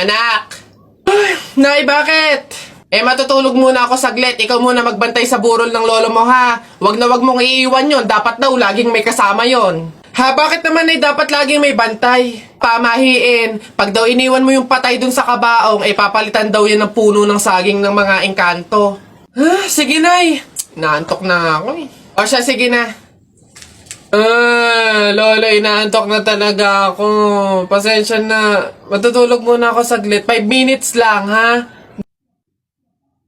Anak! Nay, bakit? Matutulog muna ako saglit. Ikaw muna magbantay sa burol ng lolo mo, ha? Wag na wag mong iiwan yon. Dapat daw laging may kasama yon. Ha, bakit naman ay dapat laging may bantay? Pamahiin. Pag daw iniwan mo yung patay dun sa kabaong, papalitan daw yan ng puno ng saging ng mga engkanto. Sige, Nay. Naantok na ako eh. O siya, sige na. Lola, inaantok na talaga ako. Pasensya na. Matutulog muna ako saglit. 5 minutes lang, ha?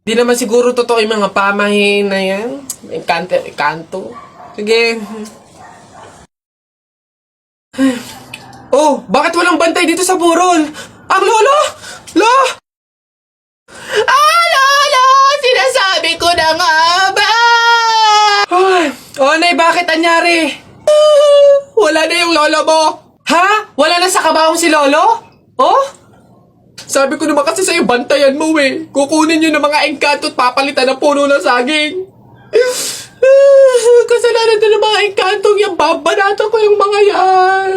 Di naman siguro totoo yung mga pamahiin na yan. Engkanto. Sige. Oh, bakit walang bantay dito sa burol? Ang lolo! Lolo! Sinasabi ko na nga ba? Nay, bakit anyari? Wala na yung lolo mo. Ha? Wala na sa kabaong si lolo? Oh? Sabi ko naman kasi sa'yo, bantayan mo eh. Kukunin nyo ng mga engkanto at papalitan ng puno ng saging. Kasalanan na ng mga engkantong yung babanatan ko yung mga yan.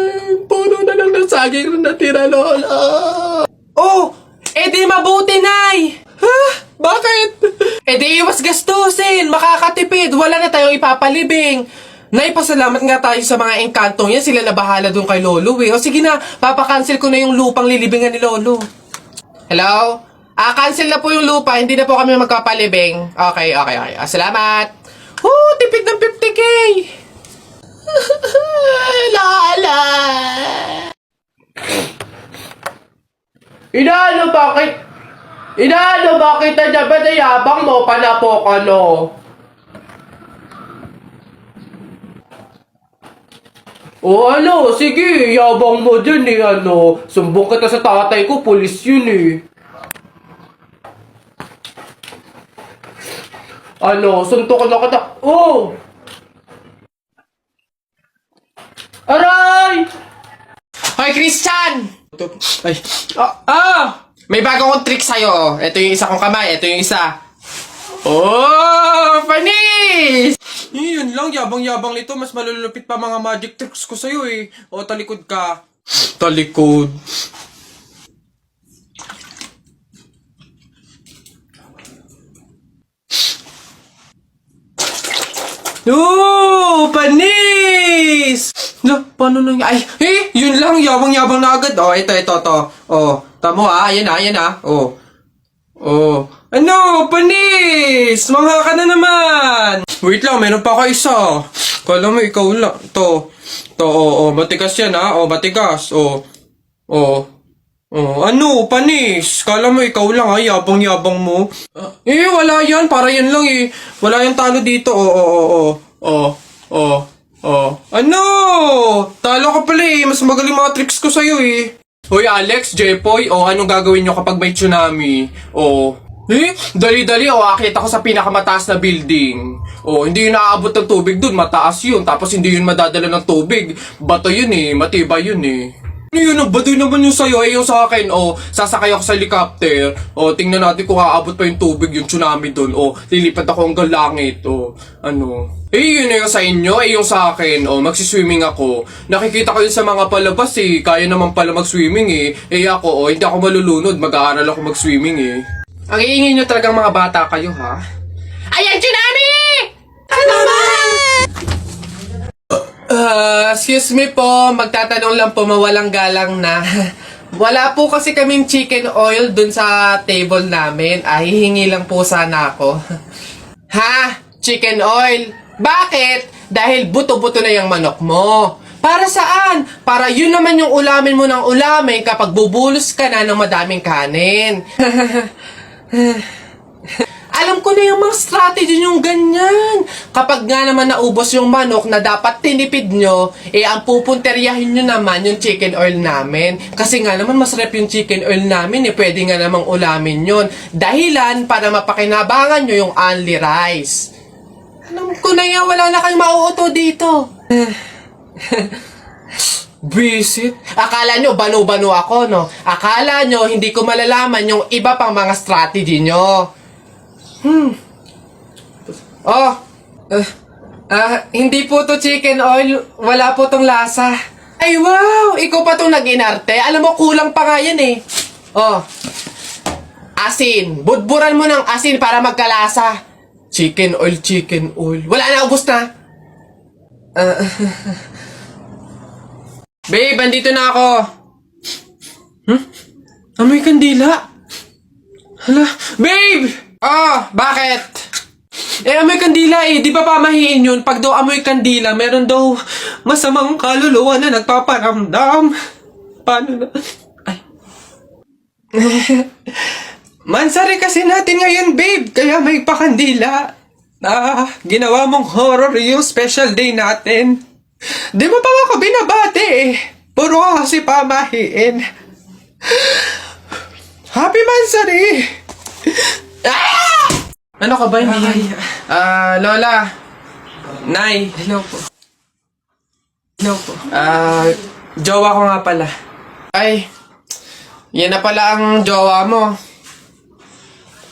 Puno na lang ng saging na natira, lola. Oh, di mabuti, Nay. Ha? Bakit? Di iwas gastusin. Makakatipid. Wala na tayong ipapalibing. Nay, pasalamat nga tayo sa mga engkantong yan. Sila na bahala dun kay lolo eh. O sige na, papakancel ko na yung lupang lilibingan ni lolo. Hello? Cancel na po yung lupa. Hindi na po kami magpapalibing. Okay. Salamat. Tipid ng 50K. Lala. Inaano bakit na ba na yabang mo? Panapok ano? Sige, yabang mo dyan eh, Sumbong kita sa tatay ko, pulis yun eh. Suntok na kita. Aray! Hoy, Christian! Ay. May bago akong trick sa'yo. Ito yung isa kong kamay, ito yung isa. Panis! Yun lang, yabang-yabang nito. Mas malulupit pa mga magic tricks ko sa'yo eh. Talikod ka. Talikod. Panis! Paano nang... yun lang, yabang-yabang na agad. Ito. Tamo ayan na. Panis! Mangha ka na naman! Wait lang, meron pa ka isa. Kala mo, ikaw lang. Matigas yan matigas. Panis? Kala mo, ikaw lang yabang-yabang mo. Wala yan, para yan lang eh. Wala yung talo dito, Talo ka pala eh, mas magaling mga tricks ko sa'yo eh. Hoy Alex, Jepoy, anong gagawin nyo kapag may tsunami? Dali-dali, akit ako sa pinakamataas na building. Hindi yun naaabot ng tubig dun, mataas yun. Tapos hindi yun madadala ng tubig. Bato yun eh, matibay yun eh. Ang baduy naman yung sa'yo, yung sa akin, sasakay ako sa helicopter. Tingnan natin kung aabot pa yung tubig, yung tsunami dun. Lilipat ako hanggang langit, yun yung sa inyo, yung sa akin, magsiswimming ako. Nakikita ko yun sa mga palabas eh, kaya naman pala mag-swimming eh. Ako, hindi ako malulunod, mag-aaral ako mag-swimming eh. Ang iingay nyo talagang mga bata kayo, ha? Ayan, tsunami! Ano naman? Excuse me po, magtatanong lang po, mawalang galang na. Wala po kasi kaming chicken oil dun sa table namin. Hihingi lang po sana ako. Ha? Chicken oil? Bakit? Dahil buto-buto na yung manok mo. Para saan? Para yun naman yung ulamin mo ng ulamin kapag bubulos ka na ng madaming kanin. Alam ko na yung mga strategy yung ganyan. Kapag nga naman naubos yung manok na dapat tinipid nyo, ang pupunteryahin nyo naman yung chicken oil namin. Kasi nga naman masarap yung chicken oil namin pwede nga namang ulamin yun. Dahilan para mapakinabangan nyo yung only rice. Alam ko na yan, wala na kayong mauuto dito. Visit? Akala nyo banu-banu ako, no? Akala nyo hindi ko malalaman yung iba pang mga strategy nyo. Hindi po to chicken oil. Wala po tong lasa. Ay wow, ikaw pa tong nag-inarte. Alam mo, kulang pa nga yan eh. Oh, asin. Budburan mo ng asin para magkalasa. Chicken oil, chicken oil. Wala na, ubos na. Babe, andito na ako. Amoy kandila. Hala, babe! Bakit? Amoy kandila eh. Di ba pamahiin yun? Pag daw amoy kandila, meron daw masamang kaluluwa na nagpaparamdam. Paano na? Ay. Mansari kasi natin ngayon, babe. Kaya may pakandila. Ginawa mong horror yung special day natin. Di mo pa ako binabati eh. Puro ka kasi pamahiin. Happy Mansari! Ano ka ba? Hindi. Lola. Nay. Hello po. Hello po. Jowa ko nga pala. Ay, yan na pala ang jowa mo.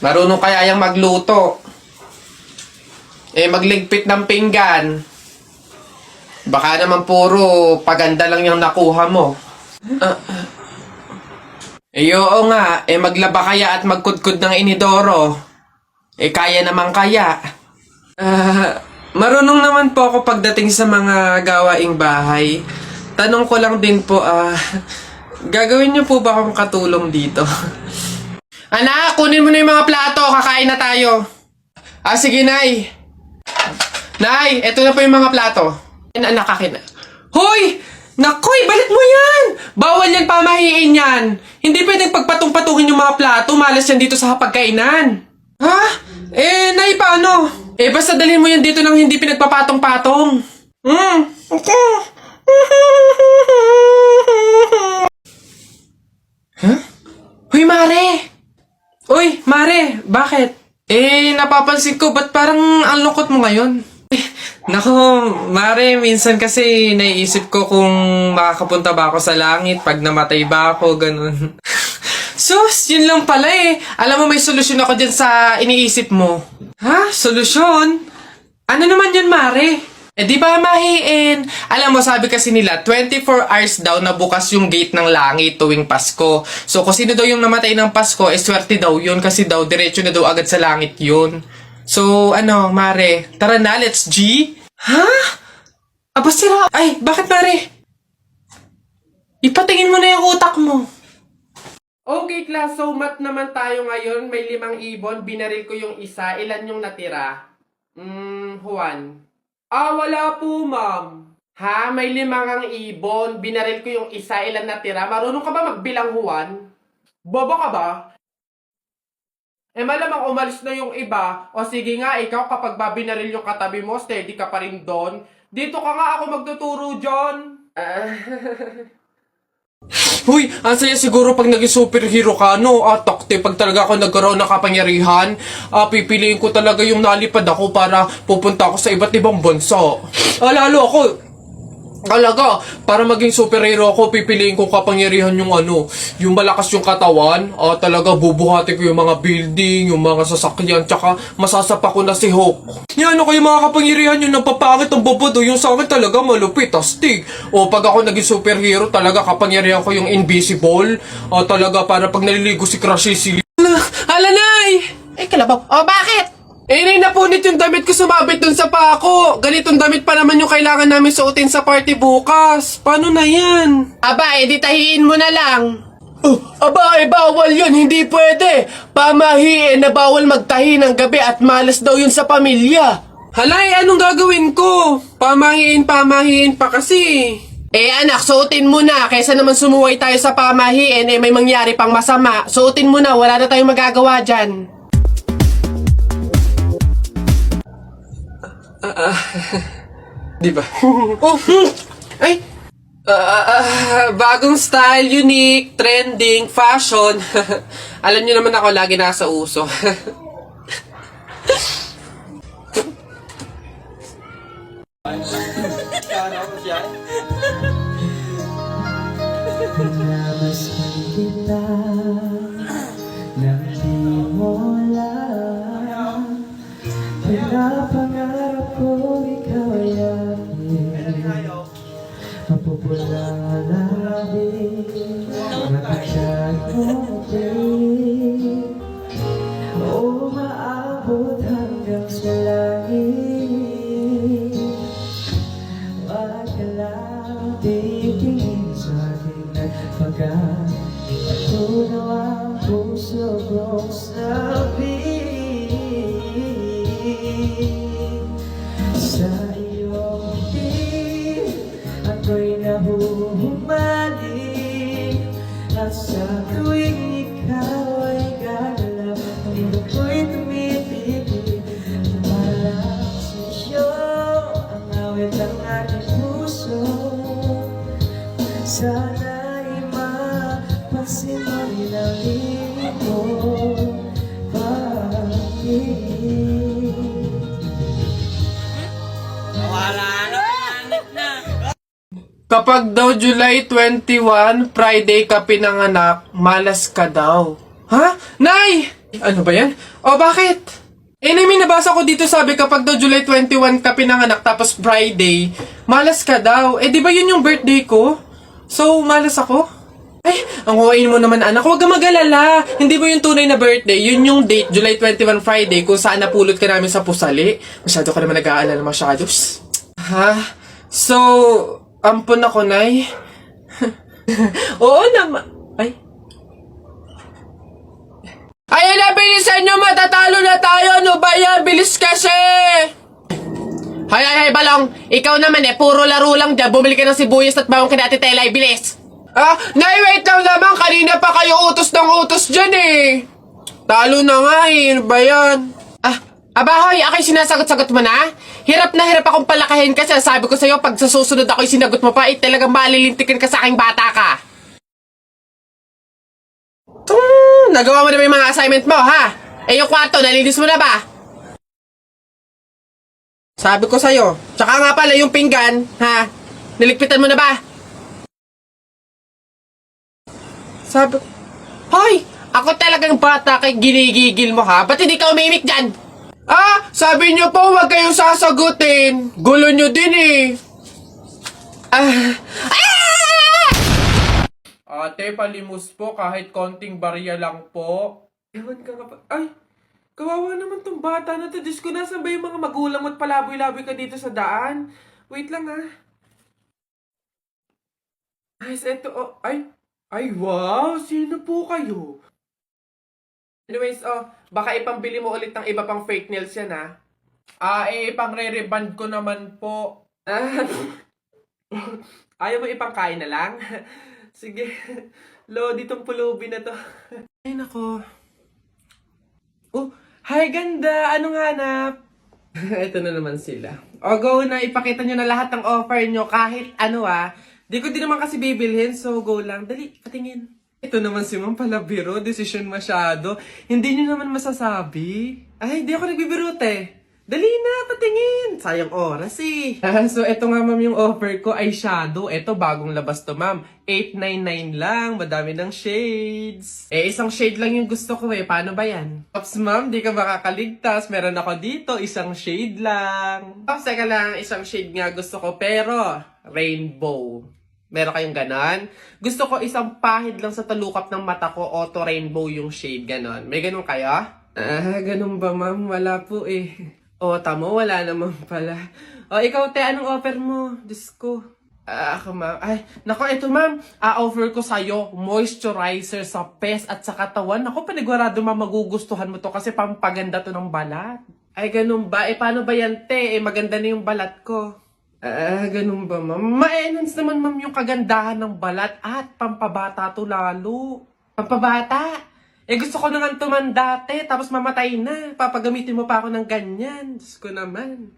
Marunong kaya yung magluto. Magligpit ng pinggan. Baka naman puro paganda lang yung nakuha mo. Oo nga, maglaba kaya at magkudkod ng inidoro. Kaya naman kaya. Marunong naman po ako pagdating sa mga gawaing bahay. Tanong ko lang din po, gagawin niyo po ba akong katulong dito? Anak, kunin mo na yung mga plato, kakain na tayo. Sige, Nay. Nay, eto na po yung mga plato. Anak, akin na. Hoy! Nakoy, balik mo yan! Bawal yan, pamahiin yan. Hindi pwedeng pagpatong-patungin yung mga plato, malas yan dito sa hapagkainan. Ha? Nay, paano? Basta dalhin mo yan dito nang hindi pinagpapatong-patong. Huh? Hoy, Mare! Uy, Mare, bakit? Napapansin ko, ba't parang ang lungkot mo ngayon? Nako, Mare, minsan kasi naiisip ko kung makakapunta ba ako sa langit pag namatay ba ako, ganun. Sus, yun lang pala eh. Alam mo, may solusyon ako dyan sa iniisip mo. Ha? Solusyon? Ano naman yun, Mare? Di ba mahiin? Alam mo, sabi kasi nila, 24 hours daw na bukas yung gate ng langit tuwing Pasko. So, kung sino daw yung namatay ng Pasko, swerte daw yun kasi daw, diretso na daw agad sa langit yun. So, Mare, tara na, let's G? Ha? Aba sira. Ay, bakit, Mare? Ipatingin mo na yung utak mo. Okay, class. So, mat naman tayo ngayon. May 5 ibon. Binaril ko yung isa. Ilan yung natira? Juan. Wala po, ma'am. Ha? May 5 ang ibon. Binaril ko yung isa. Ilan natira? Marunong ka ba magbilang, Juan? Bobo ka ba? Malamang umalis na yung iba. O sige nga, ikaw kapag babinaril yung katabi mo, steady ka pa rin doon. Dito ka nga ako magtuturo, John. Huy, ang saya siguro pag naging superhero ka, no? Takte, pag talaga ako nagkaroon ng kapangyarihan, pipiliin ko talaga yung nalipad ako para pupunta ako sa iba't ibang bansa. Lalo ako, talaga, para maging superhero ako, pipiliin ko kapangyarihan yung yung malakas yung katawan, talaga bubuhati ko yung mga building, yung mga sasakyan, tsaka masasapa ko na si Hulk. Yan, kayo mga kapangyarihan yung napapangit ang bobodo, yung sa akin talaga malupit, astig. Pag ako naging superhero, talaga kapangyarihan ko yung invisible, talaga para pag naliligo si Crush si Alanay! Kalabaw, bakit? Nay, napunit yung damit ko sumabit dun sa pako. Ganitong damit pa naman yung kailangan namin suotin sa party bukas. Paano na yan? Di tahiin mo na lang. Bawal yun. Hindi pwede. Pamahiin na bawal magtahi ng gabi at malas daw yun sa pamilya. Halay, anong gagawin ko? Pamahiin pa kasi. Anak, suotin mo na. Kaysa naman sumuway tayo sa pamahiin, may mangyari pang masama. Suotin mo na. Wala na tayong magagawa dyan. Di ba? Ay! Bagong style, unique, trending, fashion. Alam niyo naman ako, lagi nasa uso. Namasin kita nang di mo lang pinapangarap ko ikaw ay akin mapupulang labi matagyan mo O maabot hanggang sa langit. Wag ka lang titingin sa akin at pagkatunaw ang puso kong sabi. Sa iyong ngiti ako'y nahuhumaling, at sa tuwing ikaw ay gagalaw, dito ko'y tumitibig. Lumalak sa iyo ang awit ng aking puso. Sana'y mapansin mo rin ang iyong pag-ibig. Kapag daw July 21, Friday ka pinanganak, malas ka daw. Ha? Nay! Ano ba yan? O bakit? May nabasa ko dito sabi kapag daw July 21 ka pinanganak tapos Friday, malas ka daw. Di ba yun yung birthday ko? So, malas ako? Ay, ang huwain mo naman anak, huwag ka mag-alala. Hindi mo yung tunay na birthday, yun yung date, July 21 Friday, kung saan napulot ka namin sa pusali. Masyado ka naman nag-aalala masyado. Ha? So, ampun ako, Nay. Oo naman. Ayan na, bilisan nyo, matatalo na tayo. Ano ba yan? Bilis kasi. Hay, Balong. Ikaw naman puro laro lang dyan. Bumili ka ng sibuyas at bawang kina Ate Telay. Bilis. Nay, wait lang naman. Kanina pa kayo utos ng utos dyan Talo na nga Ano ba yan? Abahoy, ako'y sinasagot-sagot mo na? Hirap na hirap akong palakahin kasi sabi ko sa'yo, pag sa susunod ako'y sinagot mo pa, talagang malilintikin ka sa aking bata ka. Nagawa mo na ba yung mga assignment mo, ha? Yung kwarto, nalinis mo na ba? Sabi ko sa'yo. Tsaka nga pala yung pinggan, ha? Niligpitan mo na ba? Sabi ko, hoy! Ako talagang bata kay ginigigil mo, ha? Ba't hindi ka umimik dyan? Sabi niyo po huwag kayong sasagutin. Gulo niyo din Ate, palimos po kahit konting barya lang po. Ewan ka nga pa. Ay, kawawa naman tong bata na to. Diyos ko, nasan ba yung mga magulang mo at palaboy-laboy ka dito sa daan? Wait lang Guys, eto Ay, wow! Sino po kayo? Anyways, baka ipambili mo ulit ng iba pang fake nails yan, ipang re-reband ko naman po. Ayaw mo ipangkain na lang? Sige. Lodi tong pulubi na to. Ay, nako. Hi, ganda! Anong hanap? Ito na naman sila. Go na. Ipakita nyo na lahat ng offer nyo kahit Di ko din naman kasi bibilhin, so go lang. Dali, patingin. Ito naman si Ma'am palabiro, decision masyado. Hindi nyo naman masasabi. Ay, di ako nagbibiro, Dali na, patingin. Sayang oras So, eto nga ma'am yung offer ko, eyeshadow. Eto, bagong labas to ma'am. 899 lang, madami ng shades. Isang shade lang yung gusto ko Paano ba yan? Ops ma'am, di ka makakaligtas. Meron ako dito, isang shade lang. Ops, teka lang, isang shade nga gusto ko, pero rainbow. Meron kayong ganon? Gusto ko isang pahid lang sa talukap ng mata ko, auto rainbow yung shade, ganon. May ganon kayo? Ganon ba ma'am? Wala po tamo, wala naman pala. Ikaw anong offer mo? Diyos ko. Ako ma'am. Nako, ito ma'am. Offer ko sa'yo, moisturizer sa pes at sa katawan. Nako, panigurado ma'am, magugustuhan mo to kasi pampaganda to ng balat. Ay, ganun ba? Paano ba yan, maganda na yung balat ko. Ganun ba, ma'am? Ma-enhance naman, ma'am, yung kagandahan ng balat at pampabata to lalo. Pampabata? Gusto ko naman tumanda, tapos mamatay na. Papagamitin mo pa ako ng ganyan. Diyos ko naman.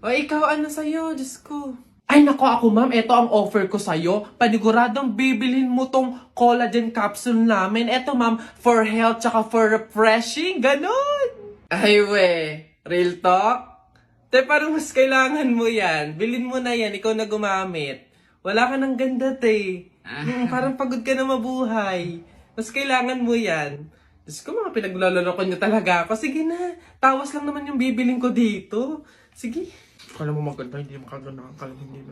Ikaw, ano sa'yo? Diyos ko. Ay, nako ako, ma'am. Ito ang offer ko sa'yo. Paniguradong bibilhin mo tong collagen capsule namin. Ito, ma'am, for health tsaka for refreshing. Ganon. Ay, real talk? Parang mas kailangan mo yan. Bilhin mo na yan. Ikaw na gumamit. Wala ka ng ganda, parang pagod ka na mabuhay. Mas kailangan mo yan. Diyos ko, mga pinaglaloloko niyo talaga ako. Sige na. Tawas lang naman yung bibilin ko dito. Sige. Kala mo maganda, hindi makaganda. Kala mo hindi